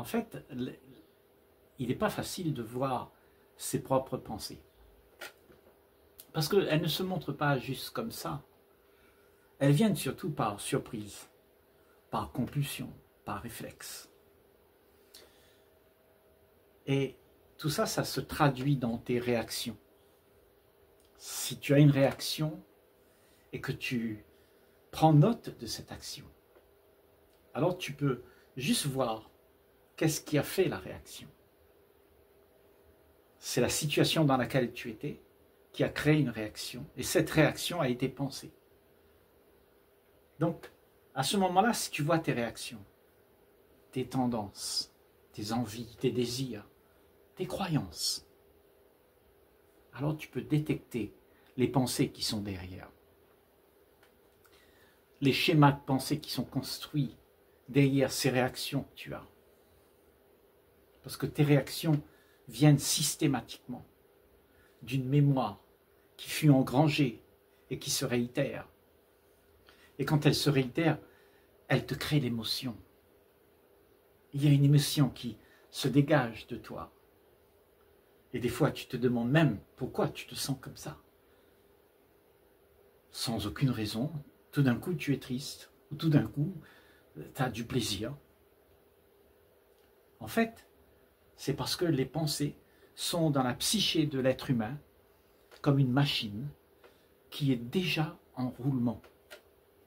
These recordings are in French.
en fait, il n'est pas facile de voir ses propres pensées. Parce qu'elles ne se montrent pas juste comme ça. Elles viennent surtout par surprise, par compulsion, par réflexe. Et tout ça, ça se traduit dans tes réactions. Si tu as une réaction et que tu prends note de cette action, alors tu peux juste voir qu'est-ce qui a fait la réaction. C'est la situation dans laquelle tu étais qui a créé une réaction, et cette réaction a été pensée. Donc, à ce moment-là, si tu vois tes réactions, tes tendances, tes envies, tes désirs, tes croyances, alors tu peux détecter les pensées qui sont derrière. Les schémas de pensée qui sont construits derrière ces réactions que tu as. Parce que tes réactions viennent systématiquement d'une mémoire qui fut engrangée et qui se réitère. Et quand elle se réitère, elle te crée l'émotion. Il y a une émotion qui se dégage de toi. Et des fois, tu te demandes même pourquoi tu te sens comme ça. Sans aucune raison, tout d'un coup, tu es triste, ou tout d'un coup, tu as du plaisir. En fait, c'est parce que les pensées sont dans la psyché de l'être humain comme une machine qui est déjà en roulement.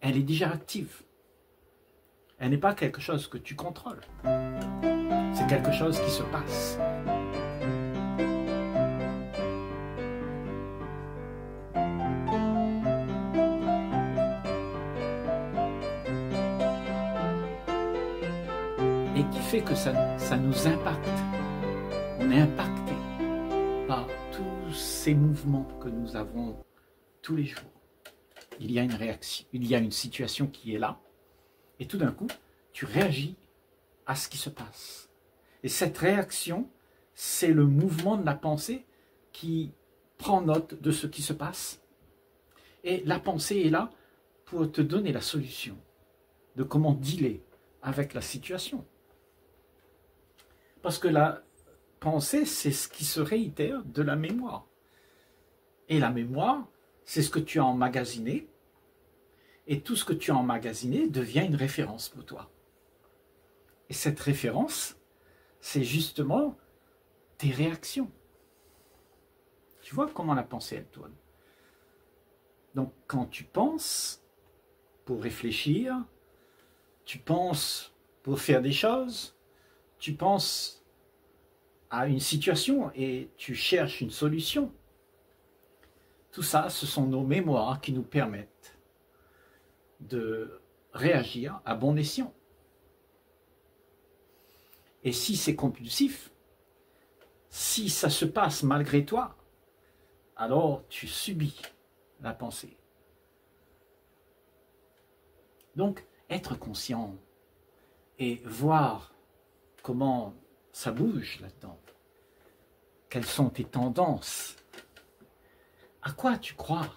Elle est déjà active. Elle n'est pas quelque chose que tu contrôles. C'est quelque chose qui se passe. Et qui fait que ça nous impacte. On est impacté par tous ces mouvements que nous avons tous les jours. Il y a une réaction, il y a une situation qui est là, et tout d'un coup, tu réagis à ce qui se passe. Et cette réaction, c'est le mouvement de la pensée qui prend note de ce qui se passe. Et la pensée est là pour te donner la solution de comment dealer avec la situation. Parce que la pensée, c'est ce qui se réitère de la mémoire. Et la mémoire, c'est ce que tu as emmagasiné, et tout ce que tu as emmagasiné devient une référence pour toi. Et cette référence, c'est justement tes réactions. Tu vois comment la pensée, elle tourne. Donc, quand tu penses pour réfléchir, tu penses pour faire des choses, tu penses à une situation et tu cherches une solution. Tout ça, ce sont nos mémoires qui nous permettent de réagir à bon escient. Et si c'est compulsif, si ça se passe malgré toi, alors tu subis la pensée. Donc, être conscient et voir comment ça bouge là-dedans, quelles sont tes tendances, à quoi tu crois,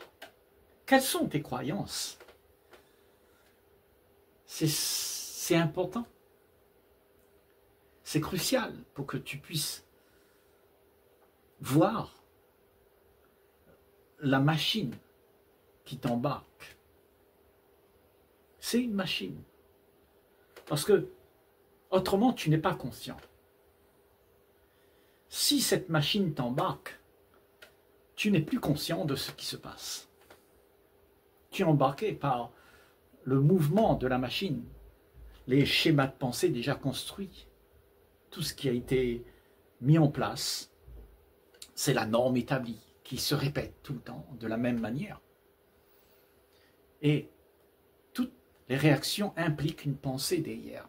quelles sont tes croyances. C'est important. C'est crucial pour que tu puisses voir la machine qui t'embarque. C'est une machine. Parce que autrement, tu n'es pas conscient. Si cette machine t'embarque, tu n'es plus conscient de ce qui se passe. Tu es embarqué par le mouvement de la machine, les schémas de pensée déjà construits, tout ce qui a été mis en place, c'est la norme établie qui se répète tout le temps de la même manière. Et toutes les réactions impliquent une pensée derrière.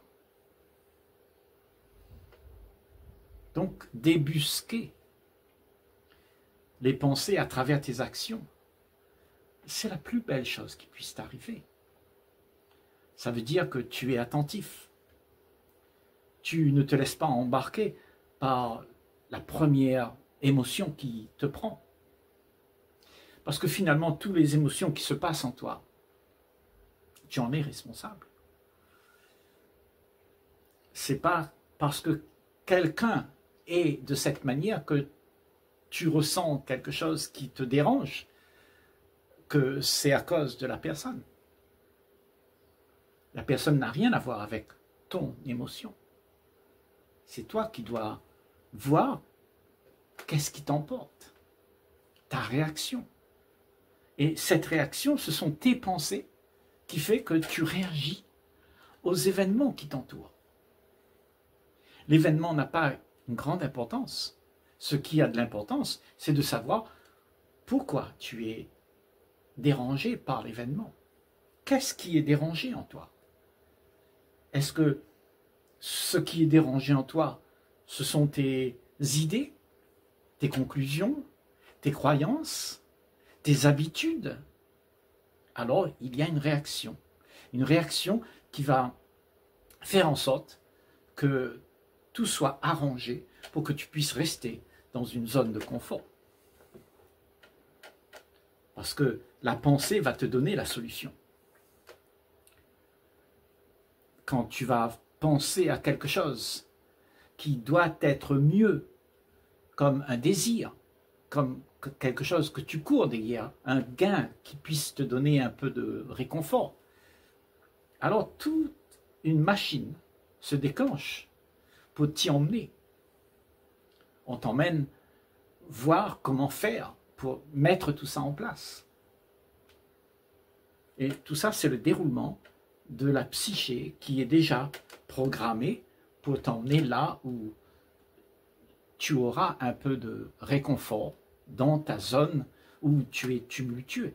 Donc, débusquer les pensées à travers tes actions, c'est la plus belle chose qui puisse t'arriver. Ça veut dire que tu es attentif. Tu ne te laisses pas embarquer par la première émotion qui te prend. Parce que finalement, toutes les émotions qui se passent en toi, tu en es responsable. C'est pas parce que quelqu'un est de cette manière, que tu ressens quelque chose qui te dérange, que c'est à cause de la personne. La personne n'a rien à voir avec ton émotion. C'est toi qui dois voir qu'est-ce qui t'emporte, ta réaction. Et cette réaction, ce sont tes pensées qui fait que tu réagis aux événements qui t'entourent. L'événement n'a pas une grande importance. Ce qui a de l'importance, c'est de savoir pourquoi tu es dérangé par l'événement. Qu'est-ce qui est dérangé en toi? Est-ce que ce qui est dérangé en toi, ce sont tes idées, tes conclusions, tes croyances, tes habitudes? Alors, il y a une réaction qui va faire en sorte que tout soit arrangé pour que tu puisses rester dans une zone de confort. Parce que la pensée va te donner la solution. Quand tu vas penser à quelque chose qui doit être mieux, comme un désir, comme quelque chose que tu cours derrière, un gain qui puisse te donner un peu de réconfort, alors toute une machine se déclenche pour t'y emmener. On t'emmène voir comment faire pour mettre tout ça en place. Et tout ça, c'est le déroulement de la psyché qui est déjà programmée pour t'emmener là où tu auras un peu de réconfort dans ta zone où tu es tumultueux.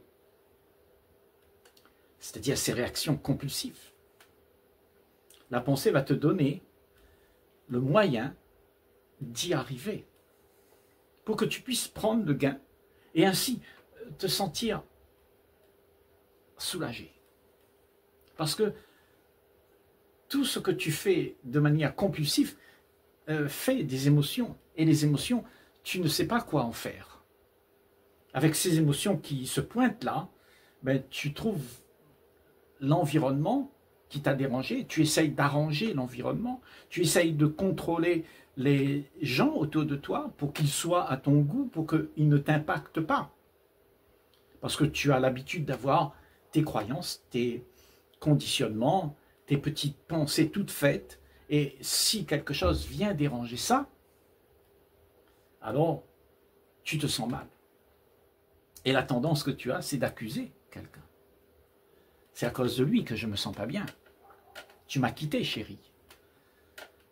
C'est-à-dire ces réactions compulsives. La pensée va te donner le moyen d'y arriver pour que tu puisses prendre le gain et ainsi te sentir soulagé. Parce que tout ce que tu fais de manière compulsive fait des émotions. Et les émotions, tu ne sais pas quoi en faire. Avec ces émotions qui se pointent là, ben, tu trouves l'environnement qui t'a dérangé, tu essayes d'arranger l'environnement, tu essayes de contrôler les gens autour de toi pour qu'ils soient à ton goût, pour qu'ils ne t'impactent pas. Parce que tu as l'habitude d'avoir tes croyances, tes conditionnements, tes petites pensées toutes faites, et si quelque chose vient déranger ça, alors tu te sens mal. Et la tendance que tu as, c'est d'accuser quelqu'un. C'est à cause de lui que je ne me sens pas bien. Tu m'as quitté, chérie.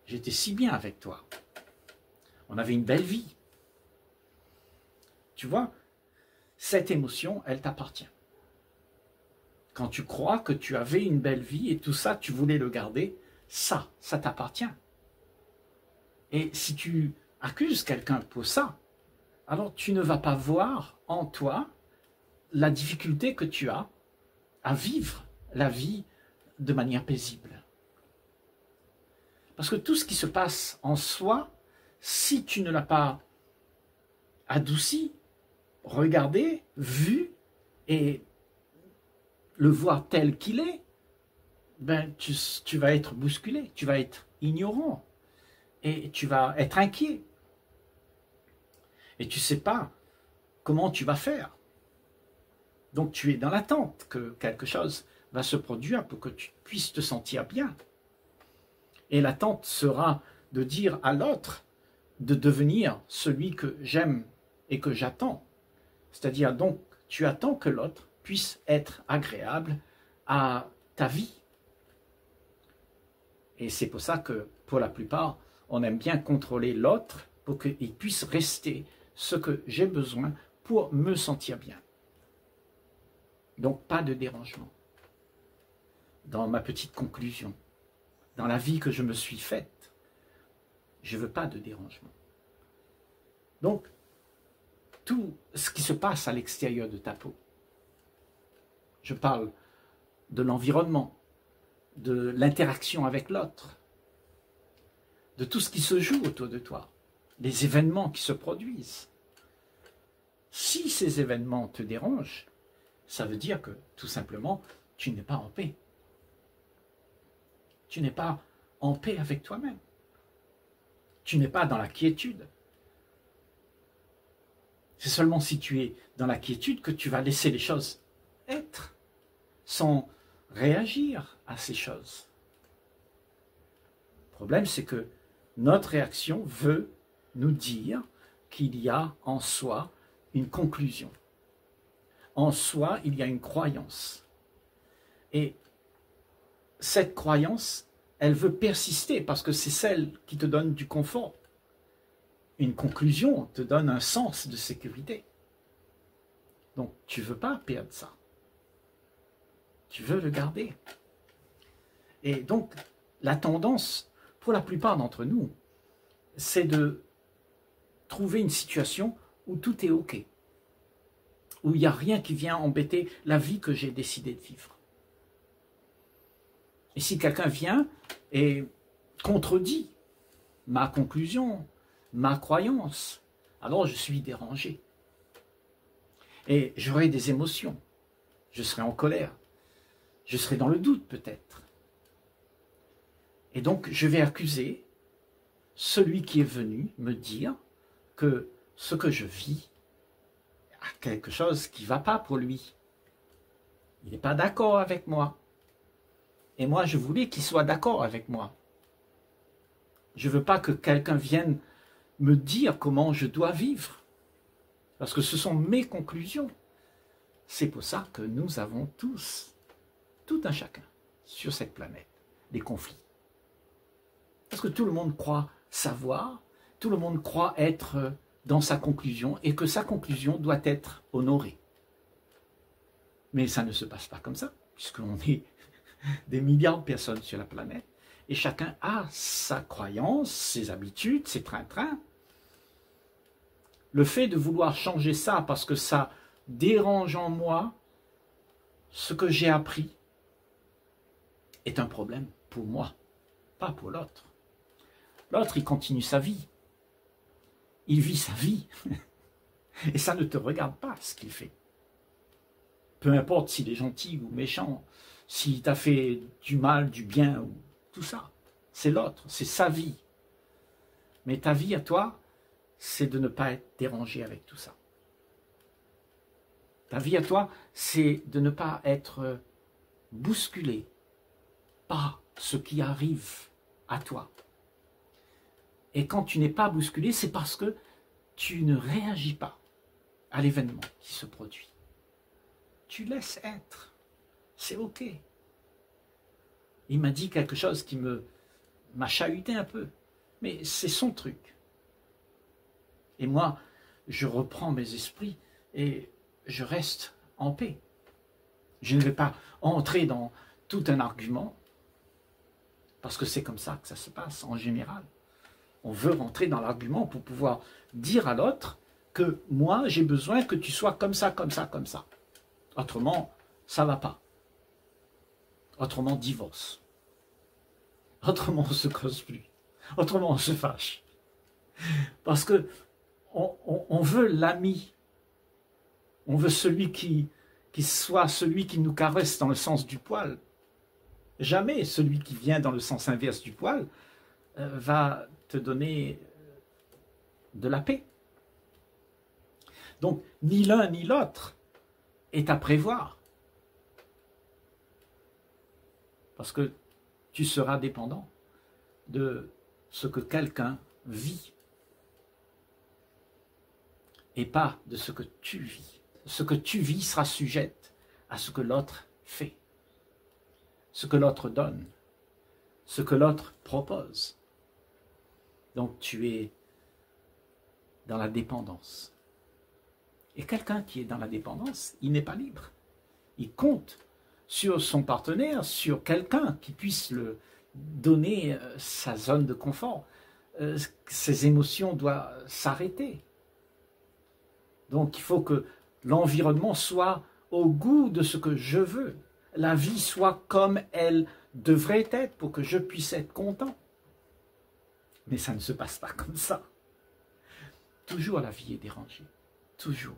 J'étais si bien avec toi. On avait une belle vie. Tu vois, cette émotion, elle t'appartient. Quand tu crois que tu avais une belle vie et tout ça, tu voulais le garder, ça t'appartient. Et si tu accuses quelqu'un pour ça, alors tu ne vas pas voir en toi la difficulté que tu as à vivre la vie de manière paisible. Parce que tout ce qui se passe en soi, si tu ne l'as pas adouci, regardé, vu et le voir tel qu'il est, ben tu vas être bousculé, tu vas être ignorant et tu vas être inquiet. Et tu ne sais pas comment tu vas faire. Donc tu es dans l'attente que quelque chose va se produire pour que tu puisses te sentir bien. Et l'attente sera de dire à l'autre de devenir celui que j'aime et que j'attends. C'est-à-dire donc tu attends que l'autre puisse être agréable à ta vie. Et c'est pour ça que pour la plupart, on aime bien contrôler l'autre pour qu'il puisse rester ce que j'ai besoin pour me sentir bien. Donc pas de dérangement. Dans ma petite conclusion, dans la vie que je me suis faite, je ne veux pas de dérangement. Donc, tout ce qui se passe à l'extérieur de ta peau, je parle de l'environnement, de l'interaction avec l'autre, de tout ce qui se joue autour de toi, les événements qui se produisent. Si ces événements te dérangent, ça veut dire que, tout simplement, tu n'es pas en paix. Tu n'es pas en paix avec toi-même. Tu n'es pas dans la quiétude. C'est seulement si tu es dans la quiétude que tu vas laisser les choses être, sans réagir à ces choses. Le problème, c'est que notre réaction veut nous dire qu'il y a en soi une conclusion. En soi, il y a une croyance. Et cette croyance, elle veut persister parce que c'est celle qui te donne du confort. Une conclusion te donne un sens de sécurité. Donc, tu ne veux pas perdre ça. Tu veux le garder. Et donc, la tendance, pour la plupart d'entre nous, c'est de trouver une situation où tout est OK, où il n'y a rien qui vient embêter la vie que j'ai décidé de vivre. Et si quelqu'un vient et contredit ma conclusion, ma croyance, alors je suis dérangé. Et j'aurai des émotions. Je serai en colère. Je serai dans le doute peut-être. Et donc je vais accuser celui qui est venu me dire que ce que je vis a quelque chose qui ne va pas pour lui. Il n'est pas d'accord avec moi. Et moi, je voulais qu'il soit d'accord avec moi. Je ne veux pas que quelqu'un vienne me dire comment je dois vivre. Parce que ce sont mes conclusions. C'est pour ça que nous avons tous, tout un chacun, sur cette planète, des conflits. Parce que tout le monde croit savoir, tout le monde croit être dans sa conclusion et que sa conclusion doit être honorée. Mais ça ne se passe pas comme ça, puisqu'on est des milliards de personnes sur la planète et chacun a sa croyance, ses habitudes, ses train-train. Le fait de vouloir changer ça parce que ça dérange en moi ce que j'ai appris est un problème pour moi, pas pour l'autre. L'autre, il continue sa vie. Il vit sa vie. Et ça ne te regarde pas, ce qu'il fait. Peu importe s'il est gentil ou méchant, s'il t'a fait du mal, du bien, ou tout ça. C'est l'autre, c'est sa vie. Mais ta vie à toi, c'est de ne pas être dérangé avec tout ça. Ta vie à toi, c'est de ne pas être bousculé par ce qui arrive à toi. Et quand tu n'es pas bousculé, c'est parce que tu ne réagis pas à l'événement qui se produit. Tu laisses être. C'est OK. Il m'a dit quelque chose qui m'a chahuté un peu. Mais c'est son truc. Et moi, je reprends mes esprits et je reste en paix. Je ne vais pas entrer dans tout un argument parce que c'est comme ça que ça se passe en général. On veut rentrer dans l'argument pour pouvoir dire à l'autre que moi, j'ai besoin que tu sois comme ça, comme ça, comme ça. Autrement, ça ne va pas. Autrement, divorce. Autrement, on ne se cause plus. Autrement, on se fâche. Parce que on veut l'ami. On veut celui qui soit celui qui nous caresse dans le sens du poil. Jamais celui qui vient dans le sens inverse du poil va te donner de la paix. Donc, ni l'un ni l'autre est à prévoir. Parce que tu seras dépendant de ce que quelqu'un vit et pas de ce que tu vis. Ce que tu vis sera sujette à ce que l'autre fait, ce que l'autre donne, ce que l'autre propose. Donc tu es dans la dépendance. Et quelqu'un qui est dans la dépendance, il n'est pas libre. Il compte sur son partenaire, sur quelqu'un qui puisse le donner sa zone de confort. Ses émotions doivent s'arrêter. Donc il faut que l'environnement soit au goût de ce que je veux. La vie soit comme elle devrait être pour que je puisse être content. Mais ça ne se passe pas comme ça. Toujours la vie est dérangée. Toujours.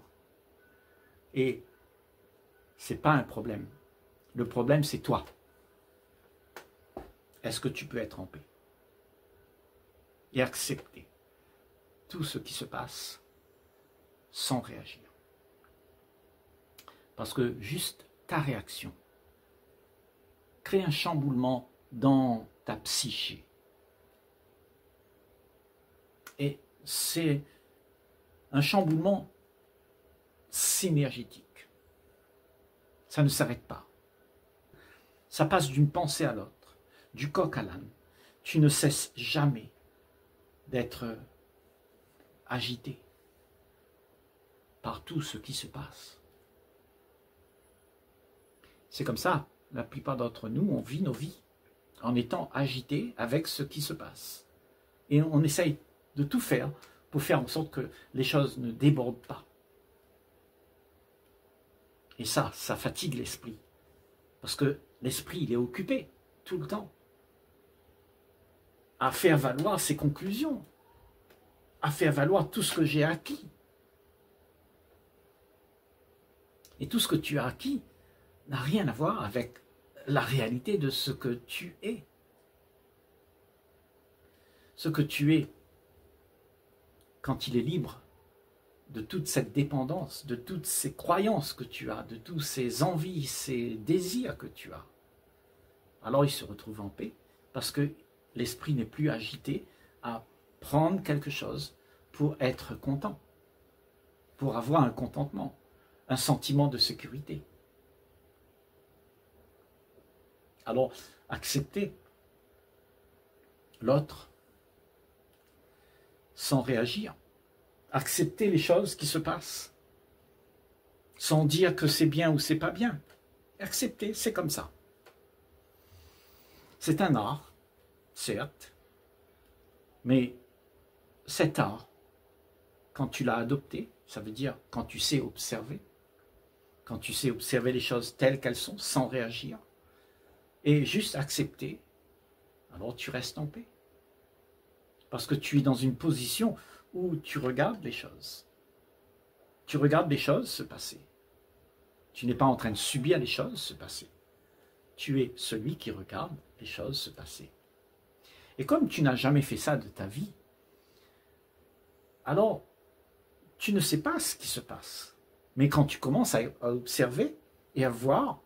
Et ce n'est pas un problème. Le problème, c'est toi. Est-ce que tu peux être en paix? et accepter tout ce qui se passe sans réagir. Parce que juste ta réaction crée un chamboulement dans ta psyché. Et c'est un chamboulement synergétique. Ça ne s'arrête pas. Ça passe d'une pensée à l'autre, du coq à l'âne. Tu ne cesses jamais d'être agité par tout ce qui se passe. C'est comme ça, la plupart d'entre nous, on vit nos vies en étant agités avec ce qui se passe. Et on essaye de tout faire pour faire en sorte que les choses ne débordent pas. Et ça fatigue l'esprit. Parce que l'esprit, il est occupé tout le temps à faire valoir ses conclusions, à faire valoir tout ce que j'ai acquis. Et tout ce que tu as acquis n'a rien à voir avec la réalité de ce que tu es. Ce que tu es, quand il est libre de toute cette dépendance, de toutes ces croyances que tu as, de tous ces envies, ces désirs que tu as, alors il se retrouve en paix, parce que l'esprit n'est plus agité à prendre quelque chose pour être content, pour avoir un contentement, un sentiment de sécurité. Alors, accepter l'autre sans réagir, accepter les choses qui se passent, sans dire que c'est bien ou c'est pas bien. Accepter, c'est comme ça. C'est un art, certes, mais cet art, quand tu l'as adopté, ça veut dire quand tu sais observer les choses telles qu'elles sont, sans réagir, et juste accepter, alors tu restes en paix. Parce que tu es dans une position où tu regardes les choses. Tu regardes les choses se passer. Tu n'es pas en train de subir les choses se passer. Tu es celui qui regarde les choses se passer. Et comme tu n'as jamais fait ça de ta vie, alors tu ne sais pas ce qui se passe. Mais quand tu commences à observer et à voir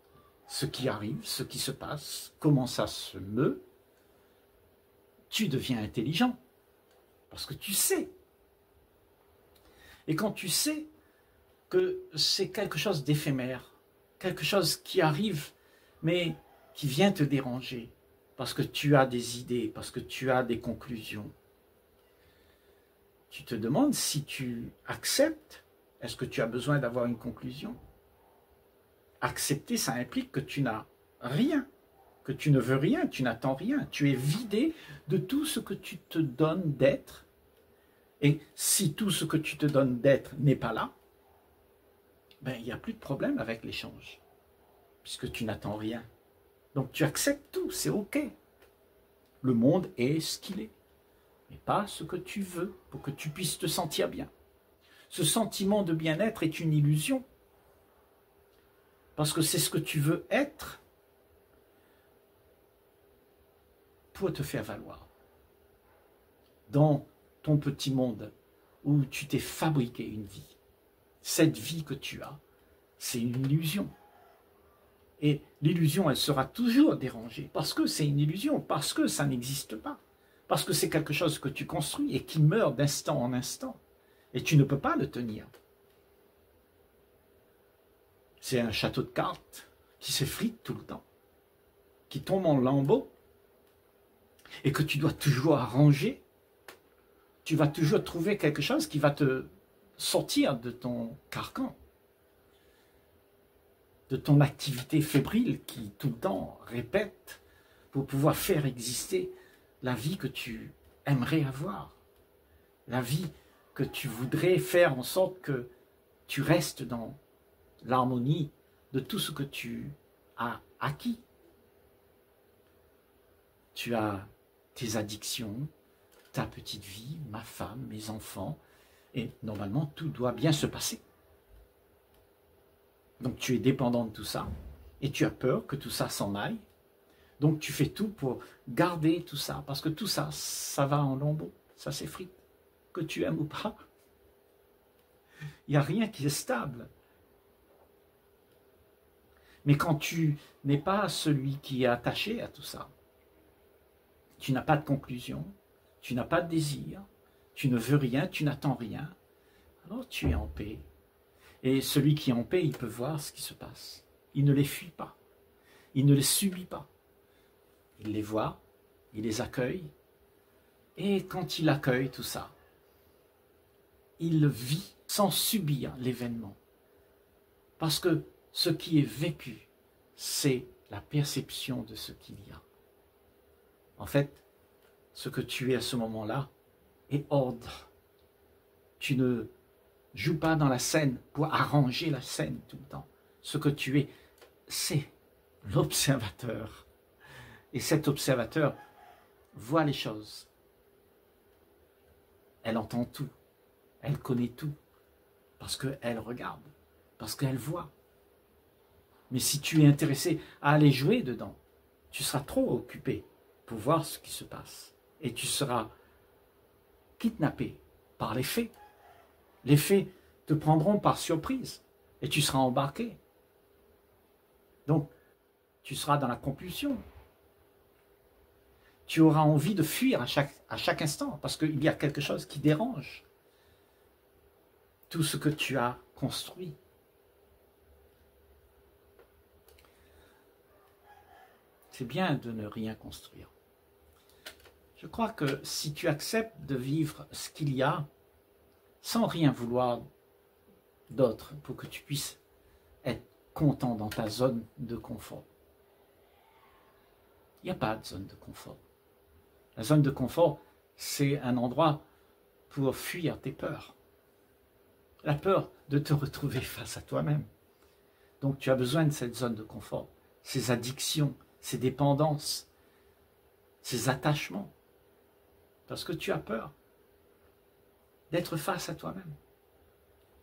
ce qui arrive, ce qui se passe, comment ça se meut, tu deviens intelligent. Parce que tu sais. Et quand tu sais que c'est quelque chose d'éphémère, quelque chose qui arrive, mais qui vient te déranger, parce que tu as des idées, parce que tu as des conclusions, tu te demandes si tu acceptes, est-ce que tu as besoin d'avoir une conclusion? Accepter, ça implique que tu n'as rien, que tu ne veux rien, tu n'attends rien, tu es vidé de tout ce que tu te donnes d'être. Et si tout ce que tu te donnes d'être n'est pas là, ben, il n'y a plus de problème avec l'échange, puisque tu n'attends rien. Donc tu acceptes tout, c'est OK. Le monde est ce qu'il est, mais pas ce que tu veux pour que tu puisses te sentir bien. Ce sentiment de bien-être est une illusion, parce que c'est ce que tu veux être pour te faire valoir. Dans ton petit monde où tu t'es fabriqué une vie, cette vie que tu as, c'est une illusion. Et l'illusion, elle sera toujours dérangée, parce que c'est une illusion, parce que ça n'existe pas, parce que c'est quelque chose que tu construis et qui meurt d'instant en instant, et tu ne peux pas le tenir. C'est un château de cartes qui s'effrite tout le temps, qui tombe en lambeaux, et que tu dois toujours arranger. Tu vas toujours trouver quelque chose qui va te sortir de ton carcan, de ton activité fébrile qui tout le temps répète pour pouvoir faire exister la vie que tu aimerais avoir, la vie que tu voudrais faire en sorte que tu restes dans l'harmonie de tout ce que tu as acquis. Tu as tes addictions, ta petite vie, ma femme, mes enfants, et normalement tout doit bien se passer. Donc tu es dépendant de tout ça, et tu as peur que tout ça s'en aille, donc tu fais tout pour garder tout ça, parce que tout ça, ça va en lambeaux. ça s'effrite, que tu aimes ou pas. Il n'y a rien qui est stable. Mais quand tu n'es pas celui qui est attaché à tout ça, tu n'as pas de conclusion, tu n'as pas de désir, tu ne veux rien, tu n'attends rien, alors tu es en paix. Et celui qui est en paix, il peut voir ce qui se passe. Il ne les fuit pas, il ne les subit pas. Il les voit, il les accueille, et quand il accueille tout ça, il vit sans subir l'événement. Parce que ce qui est vécu, c'est la perception de ce qu'il y a. En fait, ce que tu es à ce moment-là est ordre. Tu ne joues pas dans la scène pour arranger la scène tout le temps. Ce que tu es, c'est l'observateur. Et cet observateur voit les choses. Elle entend tout. Elle connaît tout. Parce qu'elle regarde. Parce qu'elle voit. Mais si tu es intéressé à aller jouer dedans, tu seras trop occupé pour voir ce qui se passe. Et tu seras kidnappé par les faits. Les faits te prendront par surprise et tu seras embarqué. Donc, tu seras dans la compulsion. Tu auras envie de fuir à chaque instant parce qu'il y a quelque chose qui dérange tout ce que tu as construit. C'est bien de ne rien construire. Je crois que si tu acceptes de vivre ce qu'il y a, sans rien vouloir d'autre pour que tu puisses être content dans ta zone de confort. Il n'y a pas de zone de confort. La zone de confort, c'est un endroit pour fuir tes peurs. La peur de te retrouver face à toi-même. Donc tu as besoin de cette zone de confort, ces addictions, ces dépendances, ces attachements. Parce que tu as peur d'être face à toi-même.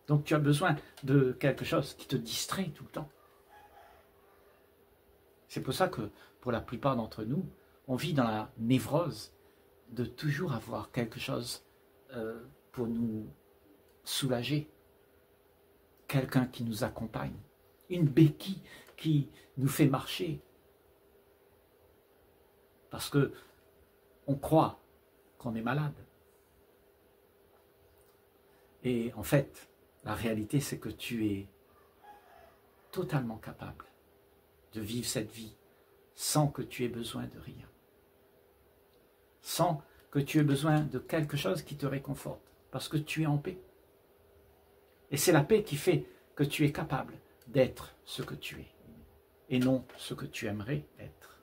Donc tu as besoin de quelque chose qui te distrait tout le temps. C'est pour ça que pour la plupart d'entre nous, on vit dans la névrose de toujours avoir quelque chose pour nous soulager. Quelqu'un qui nous accompagne. Une béquille qui nous fait marcher. Parce que on croit qu'on est malade. Et en fait, la réalité, c'est que tu es totalement capable de vivre cette vie sans que tu aies besoin de rien. Sans que tu aies besoin de quelque chose qui te réconforte. Parce que tu es en paix. Et c'est la paix qui fait que tu es capable d'être ce que tu es. Et non ce que tu aimerais être.